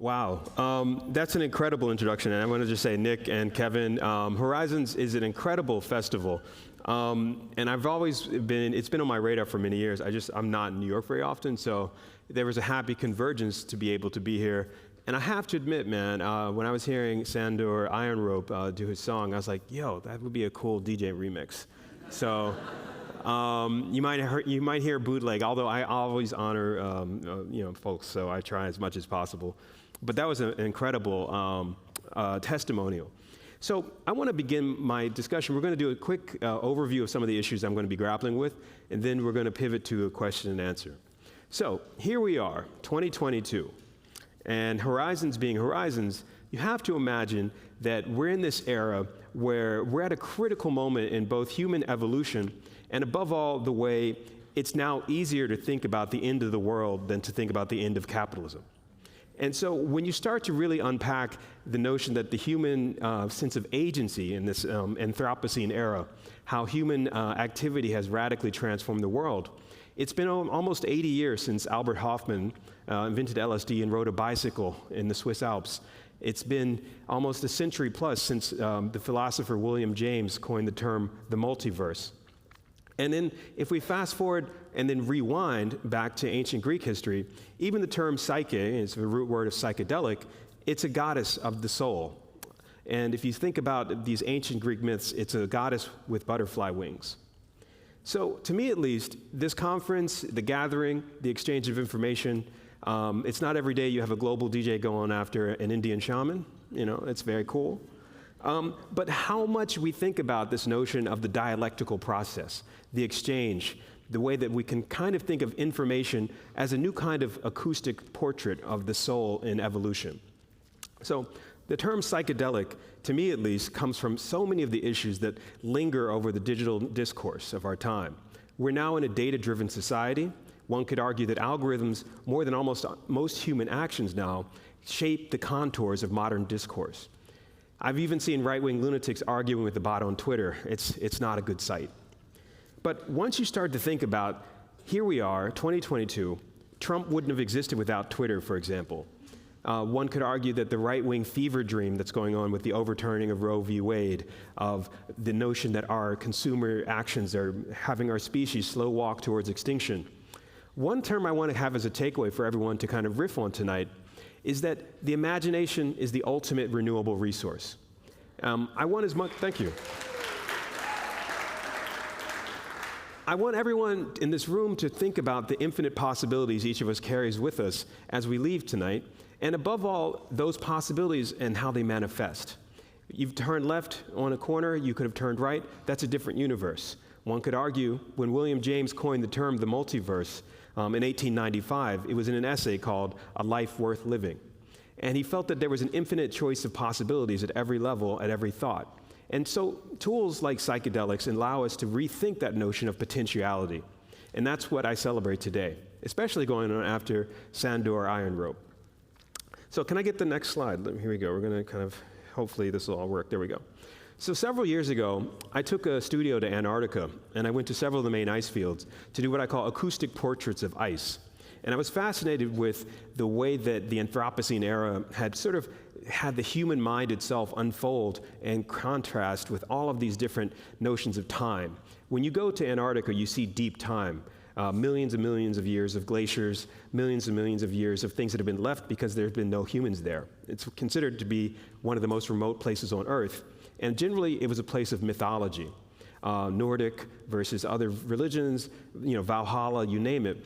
Wow, that's an incredible introduction, and I want to just say, Nick and Kevin, Horizons is an incredible festival, and I've always it's been on my radar for many years. I'm not in New York very often, so there was a happy convergence to be able to be here. And I have to admit, man, when I was hearing Sandor Iron Rope do his song, I was like, yo, that would be a cool DJ remix. So you might hear bootleg, although I always honor folks, so I try as much as possible. But that was an incredible testimonial. So I want to begin my discussion. We're going to do a quick overview of some of the issues I'm going to be grappling with, and then we're going to pivot to a question and answer. So here we are, 2022, and Horizons being Horizons, you have to imagine that we're in this era where we're at a critical moment in both human evolution and above all the way it's now easier to think about the end of the world than to think about the end of capitalism. And so when you start to really unpack the notion that the human sense of agency in this Anthropocene era, how human activity has radically transformed the world, it's been almost 80 years since Albert Hofmann invented LSD and rode a bicycle in the Swiss Alps. It's been almost a century plus since the philosopher William James coined the term the multiverse. And then if we fast forward and then rewind back to ancient Greek history, even the term psyche, it's the root word of psychedelic, it's a goddess of the soul. And if you think about these ancient Greek myths, it's a goddess with butterfly wings. So to me at least, this conference, the gathering, the exchange of information, it's not every day you have a global DJ going after an Indian shaman. You know, it's very cool. But how much we think about this notion of the dialectical process, the exchange, the way that we can kind of think of information as a new kind of acoustic portrait of the soul in evolution. So the term psychedelic, to me at least, comes from so many of the issues that linger over the digital discourse of our time. We're now in a data-driven society. One could argue that algorithms, more than almost most human actions now, shape the contours of modern discourse. I've even seen right-wing lunatics arguing with the bot on Twitter. It's not a good sight. But once you start to think about, here we are, 2022, Trump wouldn't have existed without Twitter, for example. One could argue that the right-wing fever dream that's going on with the overturning of Roe v. Wade, of the notion that our consumer actions are having our species slow walk towards extinction. One term I want to have as a takeaway for everyone to kind of riff on tonight is that the imagination is the ultimate renewable resource. Thank you. I want everyone in this room to think about the infinite possibilities each of us carries with us as we leave tonight, and above all, those possibilities and how they manifest. You've turned left on a corner, you could have turned right, that's a different universe. One could argue, when William James coined the term the multiverse in 1895, it was in an essay called A Life Worth Living. And he felt that there was an infinite choice of possibilities at every level, at every thought. And so tools like psychedelics allow us to rethink that notion of potentiality. And that's what I celebrate today, especially going on after Sandor Iron Rope. So can I get the next slide? Here we go. We're going to hopefully this will all work. There we go. So several years ago, I took a studio to Antarctica, and I went to several of the main ice fields to do what I call acoustic portraits of ice. And I was fascinated with the way that the Anthropocene era had sort of had the human mind itself unfold and contrast with all of these different notions of time. When you go to Antarctica, you see deep time. Millions and millions of years of glaciers, millions and millions of years of things that have been left because there have been no humans there. It's considered to be one of the most remote places on Earth. And generally, it was a place of mythology. Nordic versus other religions, Valhalla, you name it.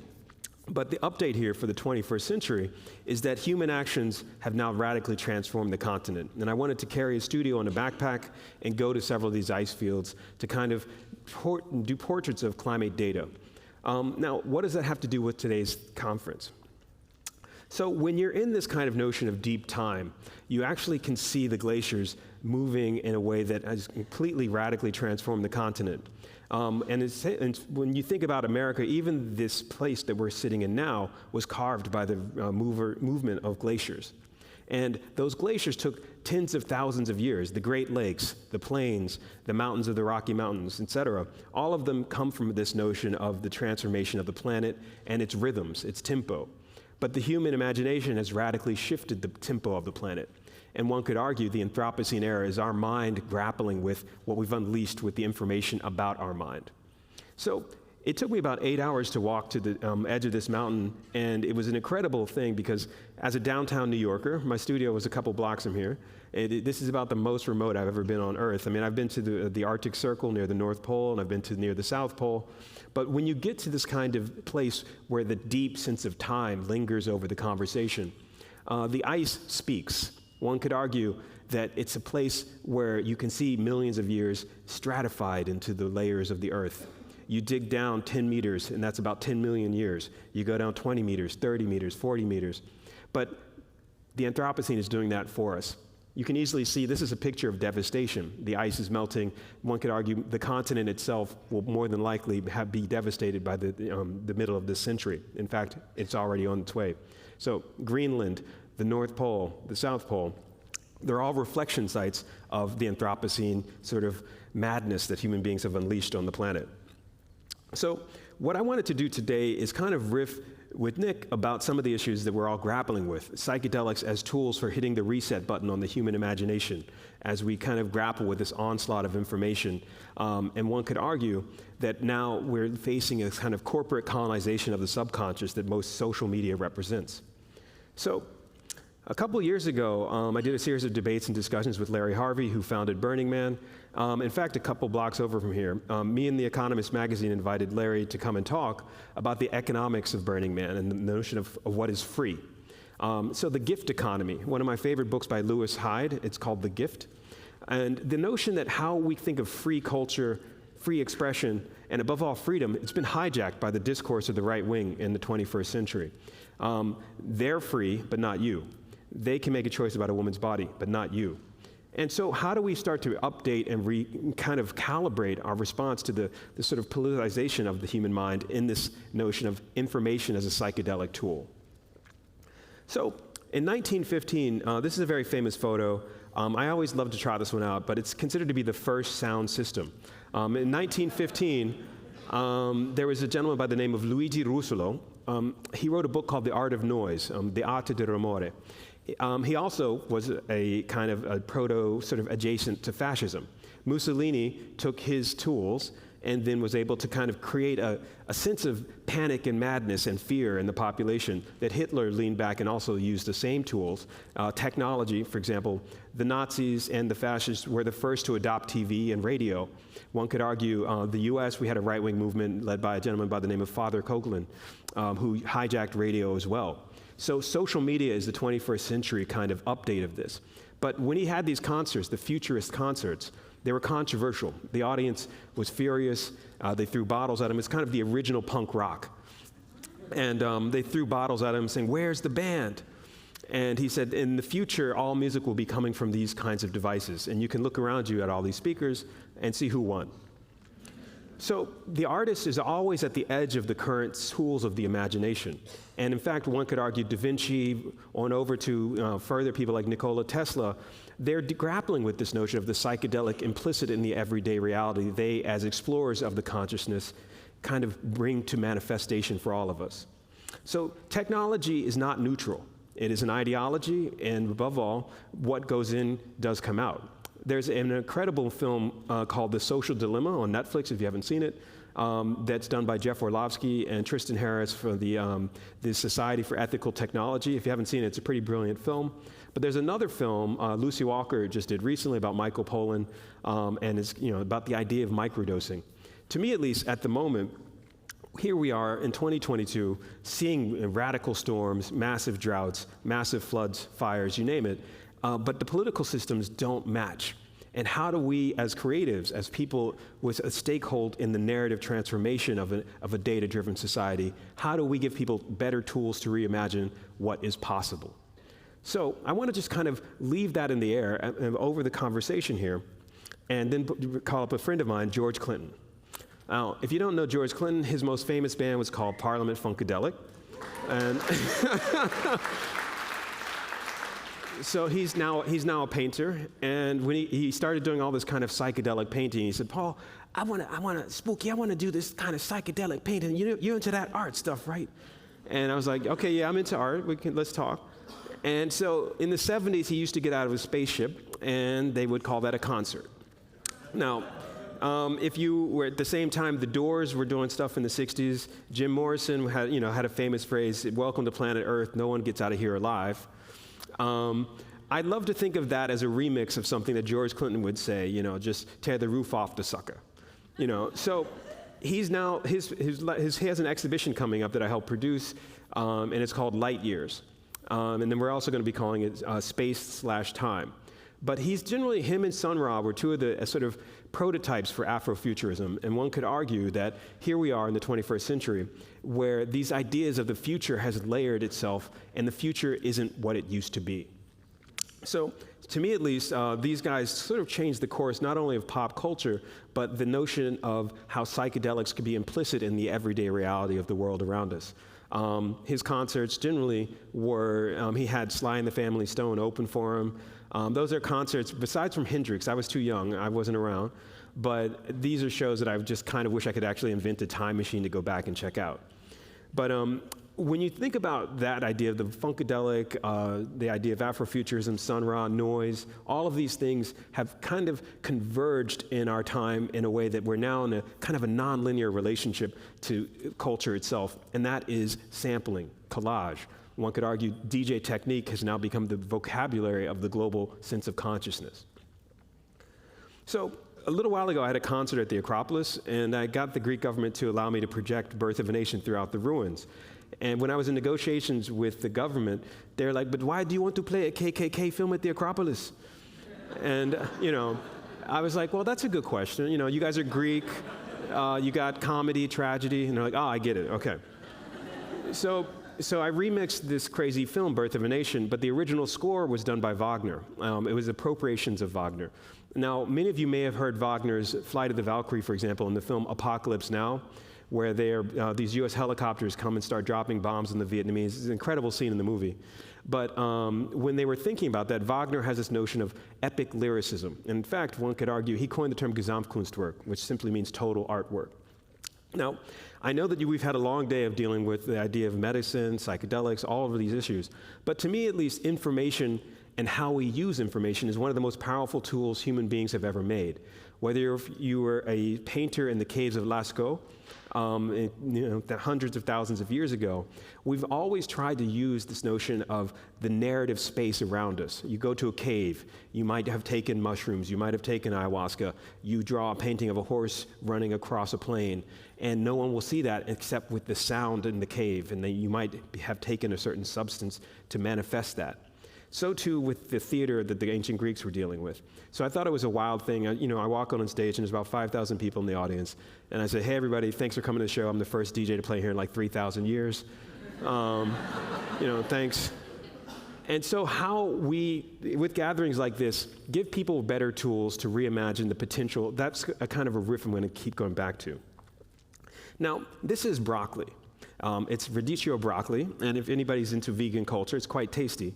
But the update here for the 21st century is that human actions have now radically transformed the continent. And I wanted to carry a studio in a backpack and go to several of these ice fields to kind of do portraits of climate data. Now, what does that have to do with today's conference? So when you're in this kind of notion of deep time, you actually can see the glaciers moving in a way that has completely radically transformed the continent. And when you think about America, even this place that we're sitting in now was carved by the movement of glaciers. And those glaciers took tens of thousands of years. The Great Lakes, the plains, the mountains of the Rocky Mountains, etc. All of them come from this notion of the transformation of the planet and its rhythms, its tempo. But the human imagination has radically shifted the tempo of the planet. And one could argue the Anthropocene era is our mind grappling with what we've unleashed with the information about our mind. So it took me about 8 hours to walk to the edge of this mountain, and it was an incredible thing because as a downtown New Yorker, my studio was a couple blocks from here. This is about the most remote I've ever been on Earth. I mean, I've been to the Arctic Circle near the North Pole, and I've been to near the South Pole. But when you get to this kind of place where the deep sense of time lingers over the conversation, the ice speaks. One could argue that it's a place where you can see millions of years stratified into the layers of the Earth. You dig down 10 meters, and that's about 10 million years. You go down 20 meters, 30 meters, 40 meters. But the Anthropocene is doing that for us. You can easily see this is a picture of devastation. The ice is melting. One could argue the continent itself will more than likely be devastated by the middle of this century. In fact, it's already on its way. So Greenland, the North Pole, the South Pole, they're all reflection sites of the Anthropocene sort of madness that human beings have unleashed on the planet. So what I wanted to do today is kind of riff with Nick about some of the issues that we're all grappling with, psychedelics as tools for hitting the reset button on the human imagination as we kind of grapple with this onslaught of information. And one could argue that now we're facing a kind of corporate colonization of the subconscious that most social media represents. So a couple of years ago, I did a series of debates and discussions with Larry Harvey, who founded Burning Man. In fact, a couple blocks over from here, me and The Economist magazine invited Larry to come and talk about the economics of Burning Man and the notion of what is free. So the gift economy, one of my favorite books by Lewis Hyde, it's called The Gift. And the notion that how we think of free culture, free expression, and above all freedom, it's been hijacked by the discourse of the right wing in the 21st century. They're free, but not you. They can make a choice about a woman's body, but not you. And so how do we start to update and kind of calibrate our response to the sort of politicization of the human mind in this notion of information as a psychedelic tool? So in 1915, this is a very famous photo. I always love to try this one out, but it's considered to be the first sound system. In 1915, there was a gentleman by the name of Luigi Russolo. He wrote a book called The Art of Noise, The Arte del Rumore. He also was a kind of a proto sort of adjacent to fascism. Mussolini took his tools and then was able to kind of create a sense of panic and madness and fear in the population that Hitler leaned back and also used the same tools. Technology, for example, the Nazis and the fascists were the first to adopt TV and radio. One could argue the US, we had a right-wing movement led by a gentleman by the name of Father Coughlin, who hijacked radio as well. So social media is the 21st century kind of update of this. But when he had these concerts, the futurist concerts, they were controversial. The audience was furious. They threw bottles at him. It's kind of the original punk rock. And they threw bottles at him saying, "Where's the band?" And he said, in the future, all music will be coming from these kinds of devices. And you can look around you at all these speakers and see who won. So the artist is always at the edge of the current tools of the imagination. And in fact, one could argue Da Vinci on over to further people like Nikola Tesla, they're grappling with this notion of the psychedelic implicit in the everyday reality they, as explorers of the consciousness, kind of bring to manifestation for all of us. So technology is not neutral. It is an ideology, and above all, what goes in does come out. There's an incredible film called The Social Dilemma on Netflix, if you haven't seen it, that's done by Jeff Orlovsky and Tristan Harris for the Society for Ethical Technology. If you haven't seen it, it's a pretty brilliant film. But there's another film Lucy Walker just did recently about Michael Pollan, and it's about the idea of microdosing. To me, at least, at the moment, here we are in 2022, seeing radical storms, massive droughts, massive floods, fires, you name it, but the political systems don't match. And how do we, as creatives, as people with a stakehold in the narrative transformation of a data-driven society, how do we give people better tools to reimagine what is possible? So I want to just kind of leave that in the air over the conversation here, and then call up a friend of mine, George Clinton. Now, if you don't know George Clinton, his most famous band was called Parliament Funkadelic. And so he's now a painter, and when he started doing all this kind of psychedelic painting, he said, "Paul, I want to do this kind of psychedelic painting. You're into that art stuff, right?" And I was like, okay, yeah, I'm into art, let's talk. And so in the 70s, he used to get out of his spaceship, and they would call that a concert. Now, if you were at the same time, the Doors were doing stuff in the 60s. Jim Morrison had a famous phrase, "Welcome to planet Earth, no one gets out of here alive." I'd love to think of that as a remix of something that George Clinton would say, just tear the roof off the sucker. So he's now, he has an exhibition coming up that I helped produce, and it's called Light Years. And then we're also going to be calling it Space/Time. But him and Sun Ra were two of the sort of prototypes for Afrofuturism, and one could argue that here we are in the 21st century, where these ideas of the future has layered itself, and the future isn't what it used to be. So, to me at least, these guys sort of changed the course not only of pop culture, but the notion of how psychedelics could be implicit in the everyday reality of the world around us. His concerts generally were, he had Sly and the Family Stone open for him. Those are concerts, besides from Hendrix, I was too young, I wasn't around, but these are shows that I just kind of wish I could actually invent a time machine to go back and check out. But when you think about that idea of the funkadelic, the idea of Afrofuturism, Sun Ra, noise, all of these things have kind of converged in our time in a way that we're now in a kind of a nonlinear relationship to culture itself, and that is sampling, collage. One could argue DJ technique has now become the vocabulary of the global sense of consciousness. So a little while ago, I had a concert at the Acropolis, and I got the Greek government to allow me to project Birth of a Nation throughout the ruins. And when I was in negotiations with the government, they're like, but why do you want to play a KKK film at the Acropolis? And, I was like, well, that's a good question. You guys are Greek, you got comedy, tragedy, and they're like, oh, I get it, okay. So I remixed this crazy film, Birth of a Nation, but the original score was done by Wagner. It was appropriations of Wagner. Now, many of you may have heard Wagner's Flight of the Valkyrie, for example, in the film Apocalypse Now, where these US helicopters come and start dropping bombs on the Vietnamese. It's an incredible scene in the movie. But when they were thinking about that, Wagner has this notion of epic lyricism. And in fact, one could argue he coined the term Gesamtkunstwerk, which simply means total artwork. Now, I know that we've had a long day of dealing with the idea of medicine, psychedelics, all of these issues. But to me, at least, information and how we use information is one of the most powerful tools human beings have ever made. Whether you were a painter in the caves of Lascaux, hundreds of thousands of years ago, we've always tried to use this notion of the narrative space around us. You go to a cave, you might have taken mushrooms, you might have taken ayahuasca, you draw a painting of a horse running across a plain, and no one will see that except with the sound in the cave, and then you might have taken a certain substance to manifest that. So too with the theater that the ancient Greeks were dealing with. So I thought it was a wild thing. I walk on stage and there's about 5,000 people in the audience. And I say, hey everybody, thanks for coming to the show. I'm the first DJ to play here in like 3,000 years. Thanks. And so how we, with gatherings like this, give people better tools to reimagine the potential, that's a kind of a riff I'm going to keep going back to. Now, this is broccoli. It's radicchio broccoli, and if anybody's into vegan culture, it's quite tasty.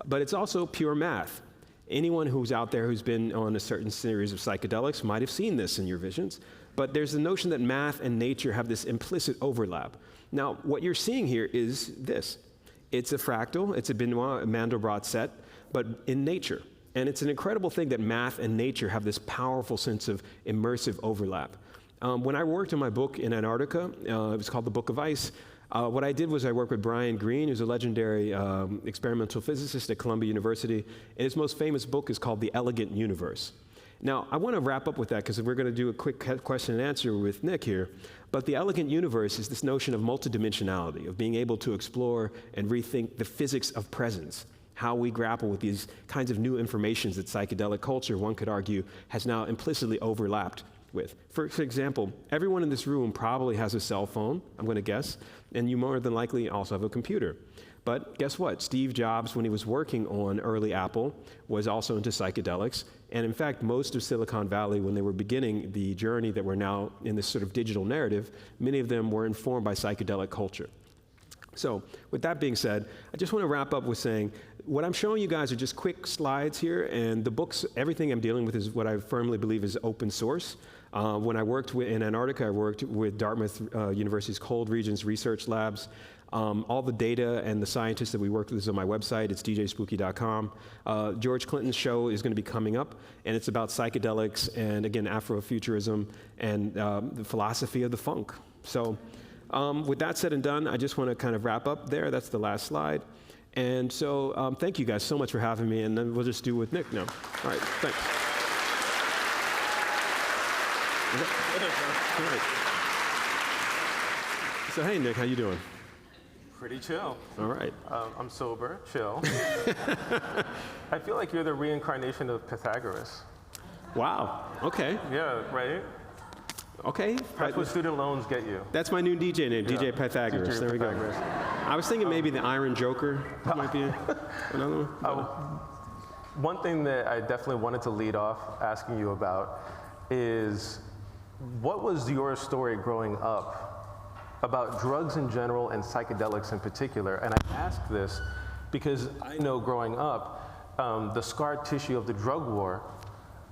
But it's also pure math. Anyone who's out there who's been on a certain series of psychedelics might have seen this in your visions. But there's the notion that math and nature have this implicit overlap. Now, what you're seeing here is this. It's a fractal, it's a Benoit Mandelbrot set, but in nature. And it's an incredible thing that math and nature have this powerful sense of immersive overlap. When I worked on my book in Antarctica, it was called The Book of Ice, what I did was I worked with Brian Greene, who's a legendary experimental physicist at Columbia University, and his most famous book is called The Elegant Universe. Now, I want to wrap up with that because we're going to do a quick question and answer with Nick here, but the elegant universe is this notion of multidimensionality, of being able to explore and rethink the physics of presence, how we grapple with these kinds of new informations that psychedelic culture, one could argue, has now implicitly overlapped with. For example, everyone in this room probably has a cell phone, I'm going to guess, and you more than likely also have a computer. But guess what? Steve Jobs, when he was working on early Apple, was also into psychedelics. And in fact, most of Silicon Valley, when they were beginning the journey that we're now in this sort of digital narrative, many of them were informed by psychedelic culture. So with that being said, I just want to wrap up with saying, what I'm showing you guys are just quick slides here, and the books, everything I'm dealing with is what I firmly believe is open source. When I worked in Antarctica, I worked with Dartmouth University's Cold Regions Research Labs. All the data and the scientists that we worked with is on my website. It's djspooky.com. George Clinton's show is going to be coming up, and it's about psychedelics and, again, Afrofuturism and the philosophy of the funk. So with that said and done, I just want to kind of wrap up there. That's the last slide. And so thank you guys so much for having me, and then we'll just do with Nick now. All right, thanks. All right. So hey, Nick, how you doing? Pretty chill. All right. I'm sober, chill. I feel like you're the reincarnation of Pythagoras. Wow. Okay. Yeah, right? Okay. That's what student loans get you. That's my new DJ name, Yeah. DJ Pythagoras. DJ There Pythagoras. we go. I was thinking maybe the Iron Joker might be another one. One thing that I definitely wanted to lead off asking you about is, what was your story growing up about drugs in general and psychedelics in particular? And I ask this because I know growing up, the scar tissue of the drug war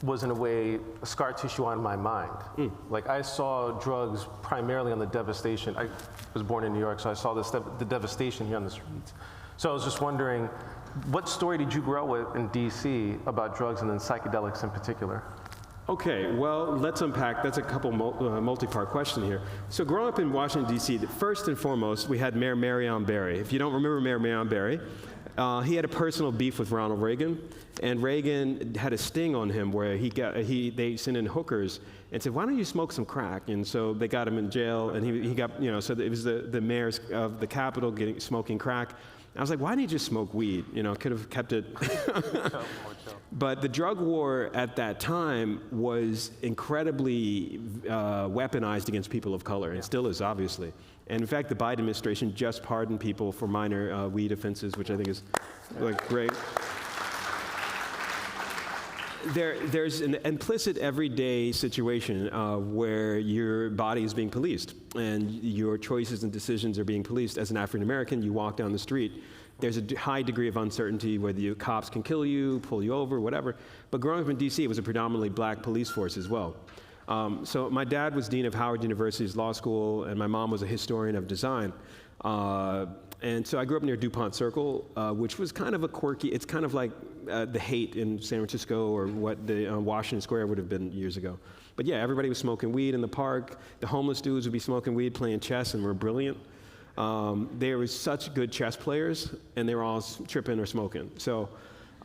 was in a way scar tissue on my mind. Like I saw drugs primarily on the devastation. I was born in New York, so I saw the devastation here on the streets. So I was just wondering, what story did you grow up with in DC about drugs and then psychedelics in particular? Okay, well, let's unpack. That's a couple multi-part question here. So growing up in Washington, D.C., first and foremost, we had Mayor Marion Barry. If you don't remember Mayor Marion Barry, he had a personal beef with Ronald Reagan, and Reagan had a sting on him where they sent in hookers and said, why don't you smoke some crack? And so they got him in jail, and he got, so it was the mayors of the Capitol smoking crack. I was like, why didn't you just smoke weed? Could have kept it. But the drug war at that time was incredibly weaponized against people of color, and still is, obviously. And in fact, the Biden administration just pardoned people for minor weed offenses, which I think is great. There's an implicit everyday situation where your body is being policed and your choices and decisions are being policed. As an African American, you walk down the street, there's a high degree of uncertainty whether the cops can kill you, pull you over, whatever. But growing up in DC, it was a predominantly black police force as well. So my dad was dean of Howard University's law school, and my mom was a historian of design. And so I grew up near DuPont Circle, which was kind of a quirky, it's kind of like the Haight in San Francisco or what the Washington Square would have been years ago. But yeah, everybody was smoking weed in the park. The homeless dudes would be smoking weed, playing chess, and were brilliant. They were such good chess players, and they were all tripping or smoking. So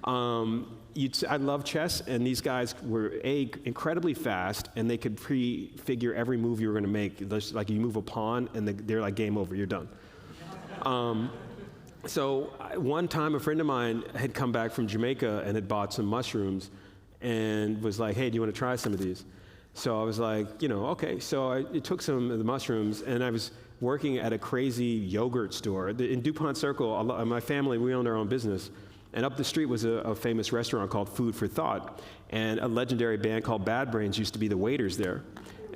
I love chess, and these guys were incredibly fast, and they could prefigure every move you were going to make. Like you move a pawn, and they're like, game over, you're done. So one time a friend of mine had come back from Jamaica and had bought some mushrooms and was like, hey, do you want to try some of these? So I was like, okay. So I took some of the mushrooms, and I was working at a crazy yogurt store. In DuPont Circle, my family, we owned our own business. And up the street was a famous restaurant called Food for Thought. And a legendary band called Bad Brains used to be the waiters there.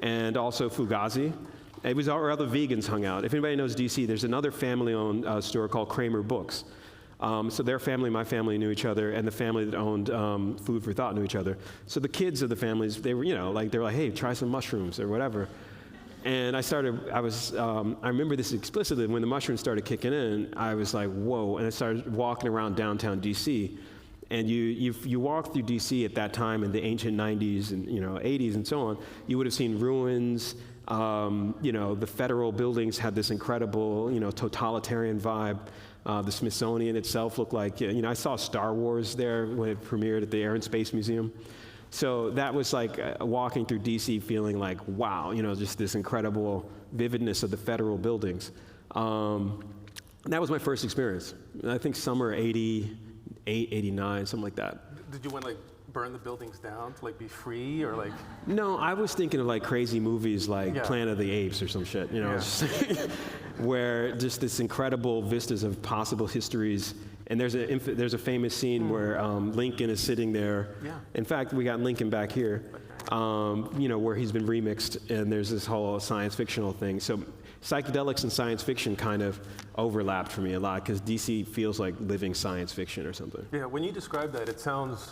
And also Fugazi. It was where other vegans hung out. If anybody knows DC, there's another family-owned store called Kramer Books. So their family, my family knew each other, and the family that owned Food for Thought knew each other. So the kids of the families, they were, they were like, hey, try some mushrooms or whatever. And I remember this explicitly, when the mushrooms started kicking in, I was like, whoa, and I started walking around downtown DC. And you walk through DC at that time in the ancient 90s and 80s and so on, you would have seen ruins. The federal buildings had this incredible, totalitarian vibe. The Smithsonian itself looked like, I saw Star Wars there when it premiered at the Air and Space Museum. So that was like walking through DC feeling like, wow, just this incredible vividness of the federal buildings. That was my first experience. I think summer 88, 89, something like that. Did you want to burn the buildings down to be free or No, I was thinking of crazy movies like Planet of the Apes or some shit, where just this incredible vistas of possible histories. And there's a famous scene where Lincoln is sitting there. Yeah. In fact, we got Lincoln back here, where he's been remixed, and there's this whole science fictional thing. So psychedelics and science fiction kind of overlapped for me a lot, because DC feels like living science fiction or something. Yeah, when you describe that, it sounds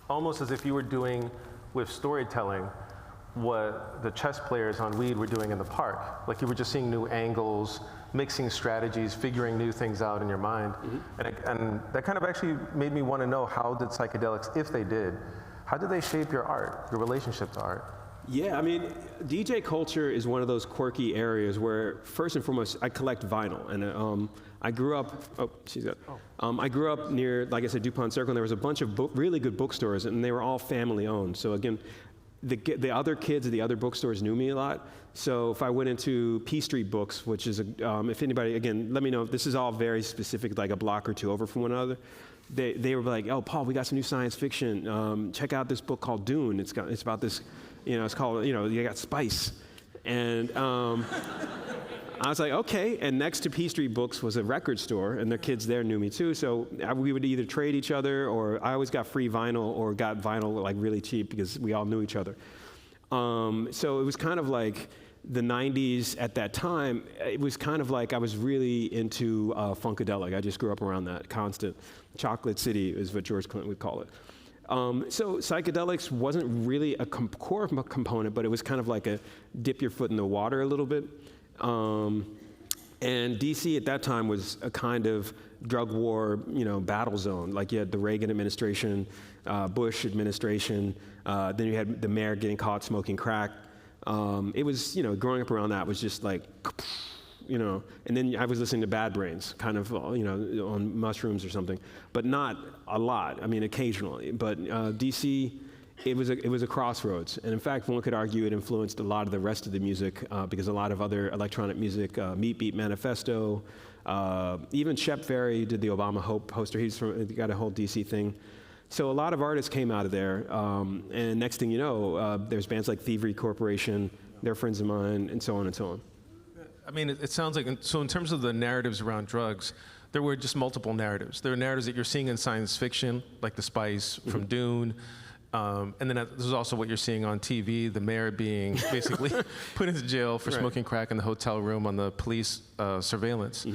almost as if you were doing with storytelling what the chess players on weed were doing in the park. Like you were just seeing new angles, mixing strategies, figuring new things out in your mind. And that kind of actually made me want to know, how did psychedelics, if they did, how did they shape your art, your relationship to art? Yeah, I mean, DJ culture is one of those quirky areas where, first and foremost, I collect vinyl, and I grew up. Oh, she's got. I grew up near, like I said, DuPont Circle, and there was a bunch of really good bookstores, and they were all family-owned. So again, the other kids at the other bookstores knew me a lot. So if I went into P Street Books, which is if anybody, again, let me know. This is all very specific, like a block or two over from one another. They were like, oh, Paul, we got some new science fiction. Check out this book called Dune. It's about this. It's called, you got spice. And I was like, okay. And next to P Street Books was a record store, and their kids there knew me too. So we would either trade each other, or I always got free vinyl, or got vinyl like really cheap because we all knew each other. So it was kind of like the 90s at that time. It was kind of like I was really into Funkadelic. I just grew up around that constant. Chocolate City is what George Clinton would call it. So psychedelics wasn't really a core component, but it was kind of like a dip your foot in the water a little bit. And DC at that time was a kind of drug war, battle zone. Like you had the Reagan administration, Bush administration, then you had the mayor getting caught smoking crack. It was, growing up around that was just like, and then I was listening to Bad Brains, kind of, on mushrooms or something, but not a lot. I mean, occasionally. But DC, it was a crossroads, and in fact, one could argue it influenced a lot of the rest of the music because a lot of other electronic music, Meat Beat Manifesto, even Shep Ferry did the Obama Hope poster. He got a whole DC thing. So a lot of artists came out of there, and next thing you know, there's bands like Thievery Corporation. They're friends of mine, and so on and so on. I mean, it sounds like, so in terms of the narratives around drugs, there were just multiple narratives. There are narratives that you're seeing in science fiction, like the spice from Dune, and then there's also what you're seeing on TV, the mayor being basically put into jail for smoking crack in the hotel room on the police surveillance.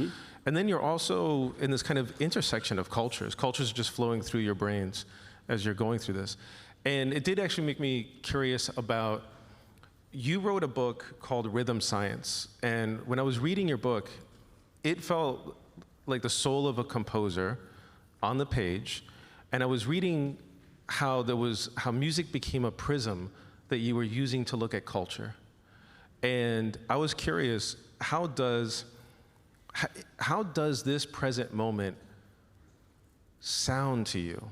And then you're also in this kind of intersection of cultures. Cultures are just flowing through your brains as you're going through this. And it did actually make me curious about, you wrote a book called Rhythm Science, and when I was reading your book, it felt like the soul of a composer on the page, and I was reading how music became a prism that you were using to look at culture. And I was curious, how does this present moment sound to you?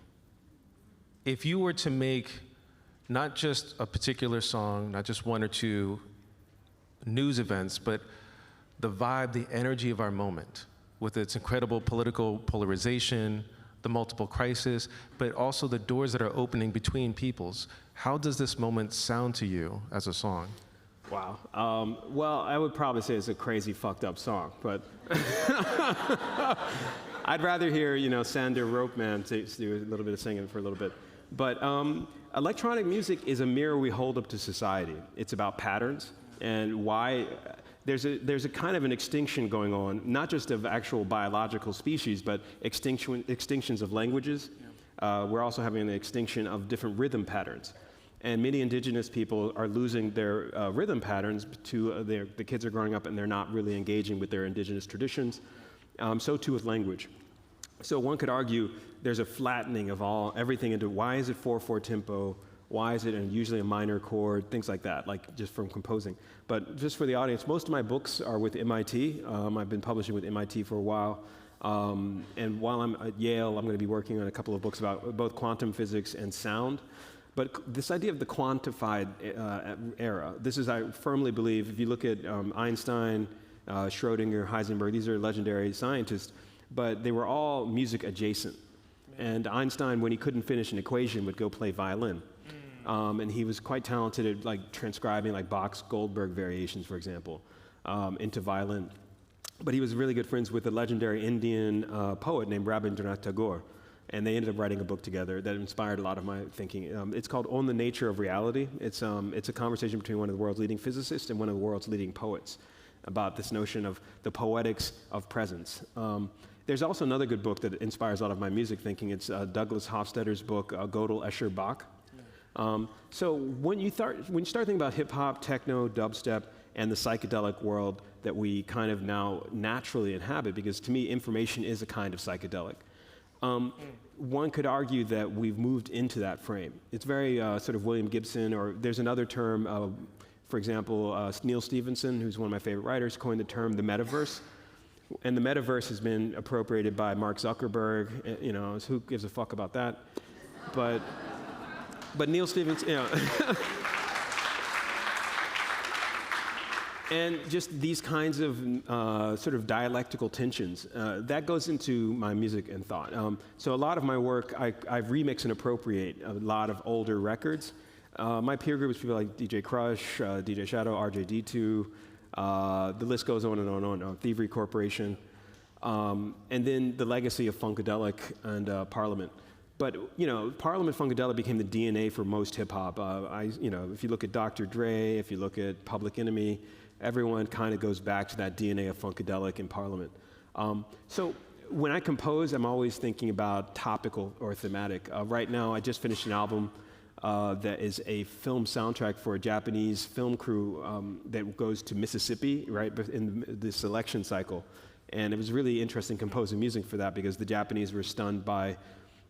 If you were to make not just a particular song, not just one or two news events, but the vibe, the energy of our moment, with its incredible political polarization, the multiple crises, but also the doors that are opening between peoples. How does this moment sound to you as a song? Wow. Well, I would probably say it's a crazy, fucked up song, but I'd rather hear, Sander Ropeman do a little bit of singing for a little bit. But electronic music is a mirror we hold up to society. It's about patterns and why there's a kind of an extinction going on, not just of actual biological species, but extinctions of languages. We're also having an extinction of different rhythm patterns. And many indigenous people are losing their rhythm patterns to the kids are growing up and they're not really engaging with their indigenous traditions. So too with language. So one could argue there's a flattening of everything into why is it 4/4 tempo, why is it usually a minor chord, things like that, like just from composing. But just for the audience, most of my books are with MIT. I've been publishing with MIT for a while. And while I'm at Yale, I'm going to be working on a couple of books about both quantum physics and sound. But this idea of the quantified era, this is, I firmly believe, if you look at Einstein, Schrodinger, Heisenberg, these are legendary scientists, but they were all music adjacent. And Einstein, when he couldn't finish an equation, would go play violin. And he was quite talented at like transcribing like Bach's Goldberg variations, for example, into violin. But he was really good friends with a legendary Indian poet named Rabindranath Tagore. And they ended up writing a book together that inspired a lot of my thinking. It's called On the Nature of Reality. It's a conversation between one of the world's leading physicists and one of the world's leading poets about this notion of the poetics of presence. There's also another good book that inspires a lot of my music thinking. It's Douglas Hofstadter's book, Gödel, Escher, Bach. So when you start thinking about hip hop, techno, dubstep, and the psychedelic world that we kind of now naturally inhabit, because to me, information is a kind of psychedelic. One could argue that we've moved into that frame. It's very sort of William Gibson, or there's another term, for example, Neil Stephenson, who's one of my favorite writers, coined the term the metaverse. And the metaverse has been appropriated by Mark Zuckerberg. You know, who gives a fuck about that? But Neil Stephenson, you know. And just these kinds of sort of dialectical tensions, that goes into my music and thought. So a lot of my work, I remix and appropriate a lot of older records. My peer group is people like DJ Crush, DJ Shadow, RJD2, the list goes on and on and on, Thievery Corporation, and then the legacy of Funkadelic and Parliament. But you know, Parliament Funkadelic became the DNA for most hip hop. You know, if you look at Dr. Dre, if you look at Public Enemy, everyone kind of goes back to that DNA of Funkadelic in Parliament. So when I compose, I'm always thinking about topical or thematic. Right now, I just finished an album that is a film soundtrack for a Japanese film crew that goes to Mississippi, right, in this election cycle. And it was really interesting composing music for that because the Japanese were stunned by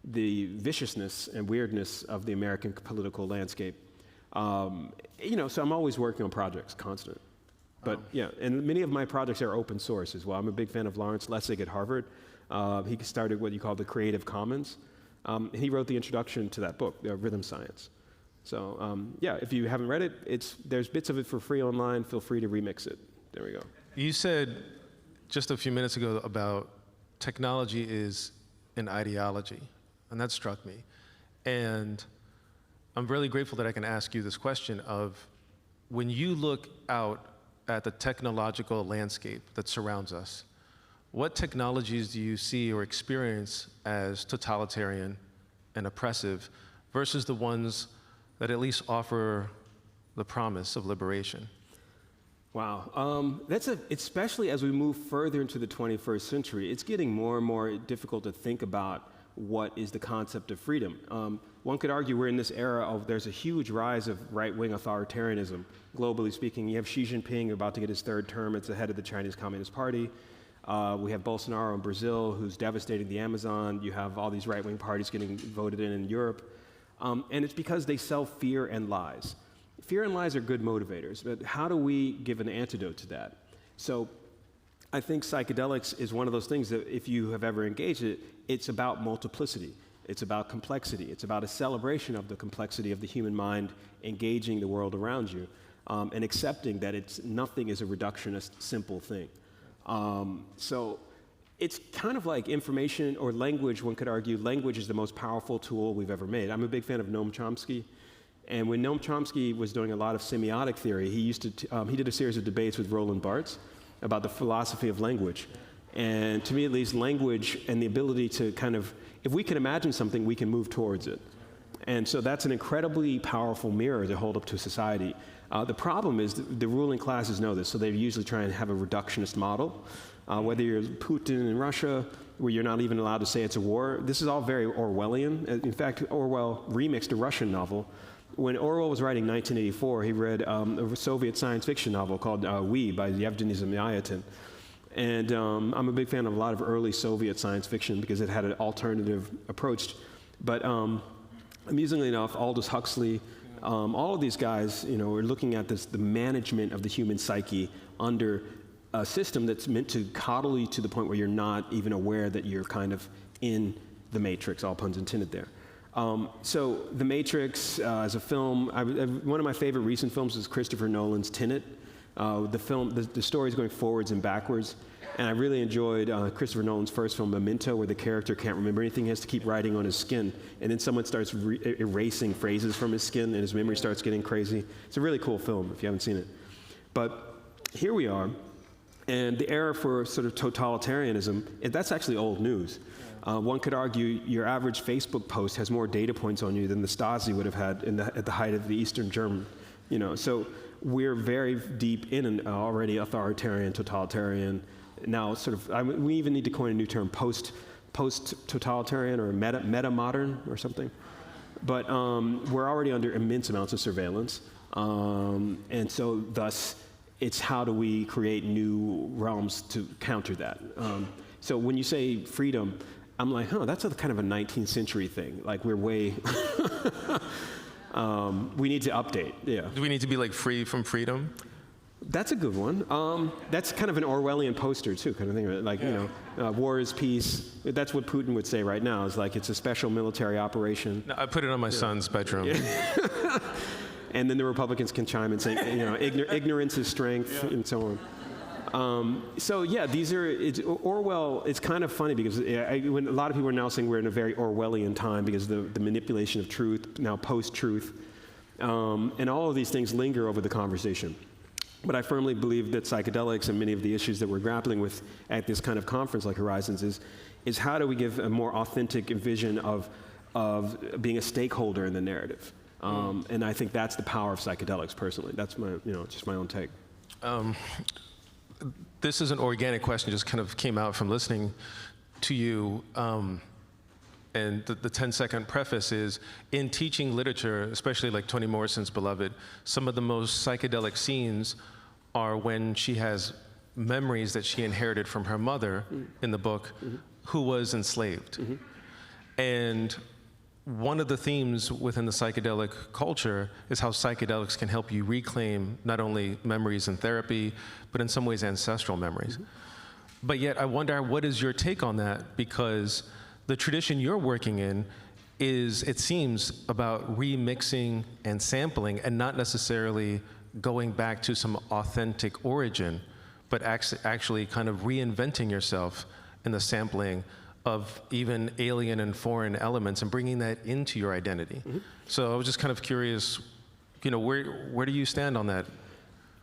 the viciousness and weirdness of the American political landscape. You know, so I'm always working on projects, constant. But yeah, and many of my projects are open source as well. I'm a big fan of Lawrence Lessig at Harvard. He started what you call the Creative Commons. He wrote the introduction to that book, Rhythm Science. So yeah, if you haven't read it, there's bits of it for free online. Feel free to remix it. There we go. You said just a few minutes ago about technology is an ideology, and that struck me. And I'm really grateful that I can ask you this question of, when you look out at the technological landscape that surrounds us, what technologies do you see or experience as totalitarian and oppressive versus the ones that at least offer the promise of liberation? Wow, especially as we move further into the 21st century, it's getting more and more difficult to think about what is the concept of freedom. One could argue we're in this era of, there's a huge rise of right-wing authoritarianism, globally speaking. You have Xi Jinping about to get his third term as the head of the Chinese Communist Party. We have Bolsonaro in Brazil, who's devastating the Amazon. You have all these right-wing parties getting voted in Europe. And it's because they sell fear and lies. Fear and lies are good motivators, but how do we give an antidote to that? So I think psychedelics is one of those things that if you have ever engaged it, it's about multiplicity. It's about complexity. It's about a celebration of the complexity of the human mind engaging the world around you and accepting that nothing is a reductionist, simple thing. So it's kind of like information or language. One could argue language is the most powerful tool we've ever made. I'm a big fan of Noam Chomsky. And when Noam Chomsky was doing a lot of semiotic theory, he did a series of debates with Roland Barthes about the philosophy of language. And to me, at least, language and the ability to kind of, if we can imagine something, we can move towards it. And so that's an incredibly powerful mirror to hold up to society. The problem is the ruling classes know this, so they usually try and have a reductionist model. Whether you're Putin in Russia, where you're not even allowed to say it's a war, this is all very Orwellian. In fact, Orwell remixed a Russian novel. When Orwell was writing 1984, he read a Soviet science fiction novel called We by Yevgeny Zamyatin. And I'm a big fan of a lot of early Soviet science fiction because it had an alternative approach. But amusingly enough, Aldous Huxley, all of these guys, you know, are looking at the management of the human psyche under a system that's meant to coddle you to the point where you're not even aware that you're kind of in the matrix, all puns intended there. So The Matrix as a film, one of my favorite recent films is Christopher Nolan's Tenet. The story is going forwards and backwards. And I really enjoyed Christopher Nolan's first film, Memento, where the character can't remember anything. He has to keep writing on his skin. And then someone starts erasing phrases from his skin, and his memory starts getting crazy. It's a really cool film, if you haven't seen it. But here we are. And the era for sort of totalitarianism, that's actually old news. One could argue your average Facebook post has more data points on you than the Stasi would have had at the height of the Eastern German, you know. So we're very deep in an already authoritarian, totalitarian, now sort of, we even need to coin a new term, post-totalitarian or meta-modern or something. But we're already under immense amounts of surveillance. And so thus, it's how do we create new realms to counter that? So when you say freedom, I'm like, that's a kind of a 19th century thing. Like we're way, we need to update, yeah. Do we need to be like free from freedom? That's a good one. That's kind of an Orwellian poster too, kind of thing. Like, war is peace. That's what Putin would say right now. It's like it's a special military operation. No, I put it on my son's bedroom. Yeah. And then the Republicans can chime and say, ignorance is strength, and so on. So yeah, Orwell. It's kind of funny because when a lot of people are now saying we're in a very Orwellian time because the manipulation of truth, now post-truth, and all of these things linger over the conversation. But I firmly believe that psychedelics and many of the issues that we're grappling with at this kind of conference like Horizons is how do we give a more authentic vision of being a stakeholder in the narrative. And I think that's the power of psychedelics, personally. That's my, just my own take. This is an organic question, just kind of came out from listening to you. And the 10-second preface is, in teaching literature, especially like Toni Morrison's Beloved, some of the most psychedelic scenes are when she has memories that she inherited from her mother in the book, who was enslaved. And one of the themes within the psychedelic culture is how psychedelics can help you reclaim not only memories in therapy, but in some ways ancestral memories. But yet I wonder, what is your take on that? Because the tradition you're working in is, it seems, about remixing and sampling and not necessarily going back to some authentic origin, but actually kind of reinventing yourself in the sampling of even alien and foreign elements and bringing that into your identity. So I was just kind of curious, where do you stand on that?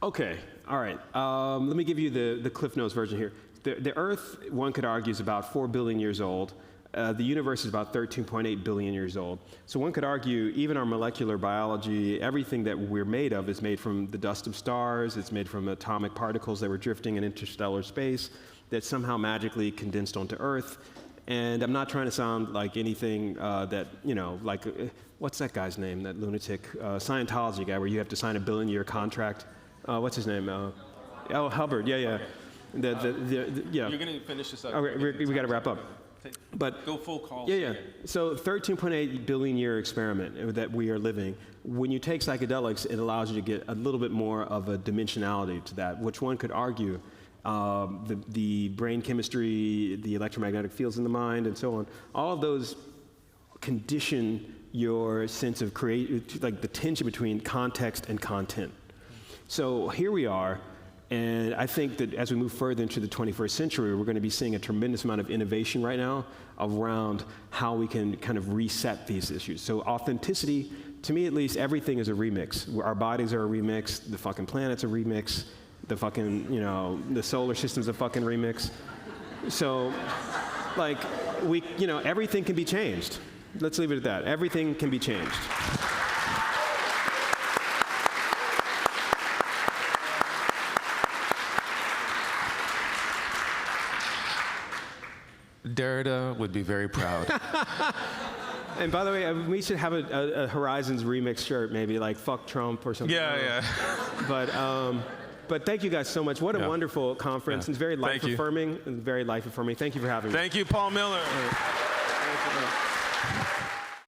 Okay, all right. Let me give you the Cliff Notes version here. The Earth, one could argue, is about 4 billion years old. The universe is about 13.8 billion years old. So one could argue even our molecular biology, everything that we're made of is made from the dust of stars, it's made from atomic particles that were drifting in interstellar space that somehow magically condensed onto Earth. And I'm not trying to sound like anything that, like, what's that guy's name, that lunatic Scientology guy where you have to sign a billion-year contract? What's his name? L. Hubbard, yeah. Yeah. You're going to finish this up. Okay, we got to wrap up. But go full call. Yeah. So 13.8 billion year experiment that we are living. When you take psychedelics, it allows you to get a little bit more of a dimensionality to that, which one could argue the brain chemistry, the electromagnetic fields in the mind, and so on. All of those condition your sense of like the tension between context and content. So here we are. And I think that as we move further into the 21st century, we're going to be seeing a tremendous amount of innovation right now around how we can kind of reset these issues. So authenticity, to me at least, everything is a remix. Our bodies are a remix, the fucking planet's a remix, the fucking, the solar system's a fucking remix. So, like, everything can be changed. Let's leave it at that. Everything can be changed. Derrida would be very proud. And by the way, we should have a Horizons remix shirt, maybe like "Fuck Trump" or something. Yeah. But thank you guys so much. What a wonderful conference. Yeah. It's very life affirming. Thank you for having me. Thank you, Paul Miller. Thank you.